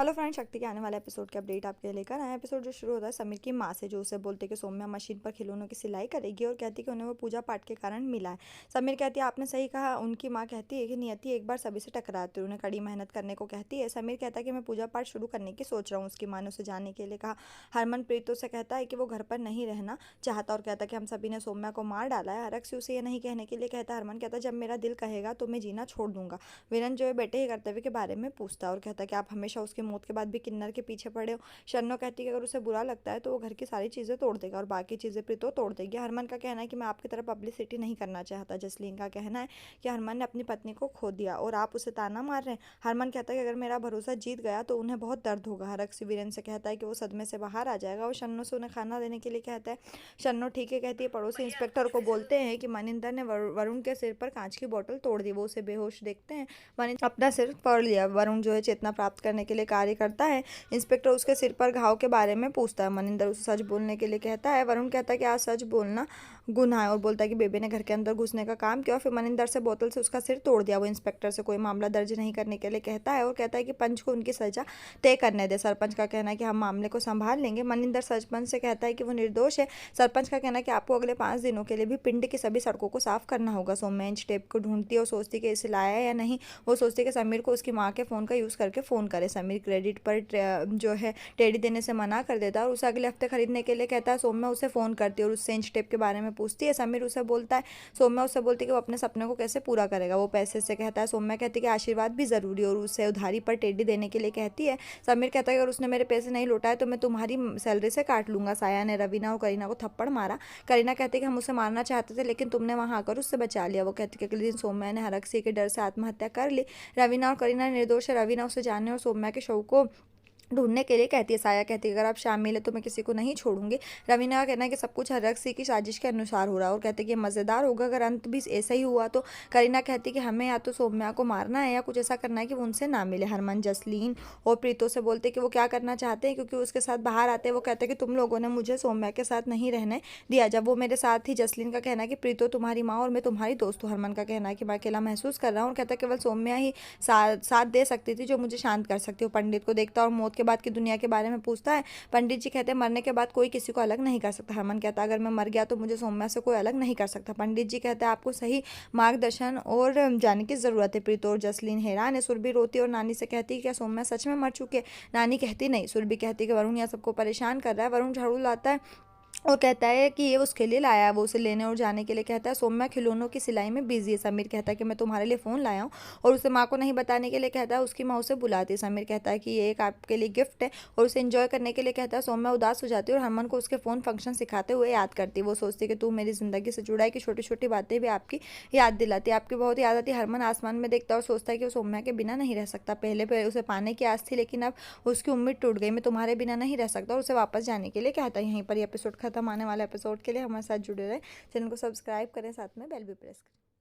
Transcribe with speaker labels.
Speaker 1: Hello friend, शक्ति के आने वाले एपिसोड के अपडेट आपके लिए लेकर आए। एपिसोड जो शुरू होता है समीर की माँ से, जो उसे बोलते कि सौम्या मशीन पर खिलौनों की सिलाई करेगी और कहती कि उन्हें वो पूजा पाठ के कारण मिला है। समीर कहती है आपने सही कहा। उनकी माँ कहती है कि नियति एक बार सभी से टकराती है, उन्हें कड़ी मेहनत करने को कहती है। समीर कहता है कि मैं पूजा पाठ शुरू करने की सोच रहा हूँ। उसकी माँ ने उसे जाने के लिए कहा। हरमन प्रीतो से कहता है कि वो घर पर नहीं रहना चाहता और कहता है कि हम सभी ने सौम्या को मार डाला है। अरक्सी उसे ये नहीं कहने के लिए कहता है। हरमन कहता है जब मेरा दिल कहेगा तो मैं जीना छोड़ दूंगा। वीरन जो है बेटे के कर्तव्य के बारे में पूछता है और कहता है कि आप हमेशा उसकी मौत के बाद भी किन्नर के पीछे पड़े हो। शन्नो कहती है कि अगर उसे बुरा लगता है तो वो घर की सारी चीज़ें तोड़ देगा और बाकी चीज़ें प्रीतो तोड़ देगी। हरमन का कहना है कि मैं आपकी तरह पब्लिसिटी नहीं करना चाहता। जसलीन का कहना है कि हरमन ने अपनी पत्नी को खो दिया और आप उसे ताना मार रहे हैं। हरमन कहता है कि अगर मेरा भरोसा जीत गया तो उन्हें बहुत दर्द होगा। हरक्सी वीरेन से कहता है कि वो सदमे से बाहर आ जाएगा और शन्नो से उन्हें खाना देने के लिए कहता है। शन्नो ठीक है कहती है। पड़ोसी इंस्पेक्टर को बोलते हैं कि मनिंदर ने वरुण के सिर पर कांच की बोतल तोड़ दी। वो उसे बेहोश देखते हैं। मनिंदर अपना सिर फोड़ लिया। वरुण जो है चेतना प्राप्त करने के लिए कार्य करता है। इंस्पेक्टर उसके सिर पर घाव के बारे में पूछता है। मनिंदर उसे सच बोलने के लिए कहता है। वरुण कहता है कि आज सच बोलना गुनाह है और बोलता है कि बेबे ने घर के अंदर घुसने का काम किया और फिर मनिंदर से बोतल से उसका सिर तोड़ दिया। वो इंस्पेक्टर से कोई मामला दर्ज नहीं करने के लिए कहता है और कहता है कि पंच को उनकी सजा तय करने दे। सरपंच का कहना है कि हम मामले को संभाल लेंगे। मनिंदर सरपंच से कहता है कि वो निर्दोष है। सरपंच का कहना है कि आपको अगले 5 दिनों के लिए भी पिंड की सभी सड़कों को साफ करना होगा। सौम्या इंच टेप को ढूंढती है और सोचती कि इसे लाया या नहीं। वो सोचती कि समीर को उसकी माँ के फ़ोन का यूज़ करके फ़ोन करे। समीर क्रेडिट पर जो है टेडी देने से मना कर देता है और उसे अगले हफ्ते खरीदने के लिए कहता है। सौम्या उसे फ़ोन करती है और उससे इंच टेप के बारे में पूछती है। समीर उसे बोलता है। सौम्या उससे बोलती है कि वो अपने सपने को कैसे पूरा करेगा। वो पैसे से कहता है। सौम्या कहती है कि आशीर्वाद भी ज़रूरी और उसे उधारी पर टेडी देने के लिए कहती है। समीर कहता है कि अगर उसने मेरे पैसे नहीं लौटाए तो मैं तुम्हारी सैलरी से काट लूंगा। साया ने रवीना और करीना को थप्पड़ मारा। करीना कहती है कि हम उसे मारना चाहते थे लेकिन तुमने वहां आकर उससे बचा लिया। वो कहती है कि अगले दिन सौम्या ने हरक्सी के डर से आत्महत्या कर ली। रवीना और करीना निर्दोष है। रवीना उसे जानने और सौम्या के शव को ढूंढने के लिए कहती है। साया कहती है अगर आप शामिल है तो मैं किसी को नहीं छोड़ूंगी। रवीना का कहना है कि सब कुछ हरक्सी की साजिश के अनुसार हो रहा है और कहते हैं कि मज़ेदार होगा अगर अंत भी ऐसा ही हुआ तो। करीना कहती है कि हमें या तो सौम्या को मारना है या कुछ ऐसा करना है कि वो उनसे ना मिले। हरमन जसलीन और प्रीतो से बोलते हैं कि वो क्या करना चाहते हैं क्योंकि उसके साथ बाहर आते हैं। वो कहते हैं कि तुम लोगों ने मुझे सौम्या के साथ नहीं रहने दिया जब वो मेरे साथ थी। जसलीन का कहना है कि प्रीतो तुम्हारी माँ और मैं तुम्हारी दोस्त हूँ। हरमन का कहना है कि मैं अकेला महसूस कर रहा हूँ और कहता है केवल सौम्या ही साथ दे सकती थी जो मुझे शांत कर सकती हो। पंडित को देखता और मौत के बाद की दुनिया के बारे में पूछता है। पंडित जी कहते हैं मरने के बाद कोई किसी को अलग नहीं कर सकता। हरमन कहता है अगर मैं मर गया तो मुझे सौम्या से कोई अलग नहीं कर सकता। पंडित जी कहते हैं आपको सही मार्गदर्शन और जाने की जरूरत है। प्रीतो और जसलीन हैरान है। सुरभि रोती और नानी से कहती है क्या सौम्या सच में मर चुकी है। नानी कहती नहीं। सुरभि कहती है कि वरुण यह सबको परेशान कर रहा है। वरुण झाड़ू लाता है और कहता है कि ये उसके लिए लाया है। वो उसे लेने और जाने के लिए कहता है। सौम्या खिलौनों की सिलाई में बिजी है। समीर कहता है कि मैं तुम्हारे लिए फ़ोन लाया हूँ और उसे माँ को नहीं बताने के लिए कहता है। उसकी माँ उसे बुलाती है। समीर कहता है कि ये एक आपके लिए गिफ्ट है और उसे एंजॉय करने के लिए कहता है। सौम्या उदास हो जाती है और हरमन को उसके फ़ोन फंक्शन सिखाते हुए याद करती है। वो सोचती है कि तू मेरी ज़िंदगी से जुड़ा है कि छोटी छोटी बातें भी आपकी याद दिलाती है। आपकी बहुत याद आती है। हरमन आसमान में देखता है और सोचता है कि वो सौम्या के बिना नहीं रह सकता। पहले उसे पाने की आस थी लेकिन अब उसकी उम्मीद टूट गई। मैं तुम्हारे बिना नहीं रह सकता और उसे वापस जाने के लिए कहता है। यहीं पर एपिसोड खत्म। आने वाला एपिसोड के लिए हमारे साथ जुड़े रहे। चैनल को सब्सक्राइब करें, साथ में बेल भी प्रेस करें।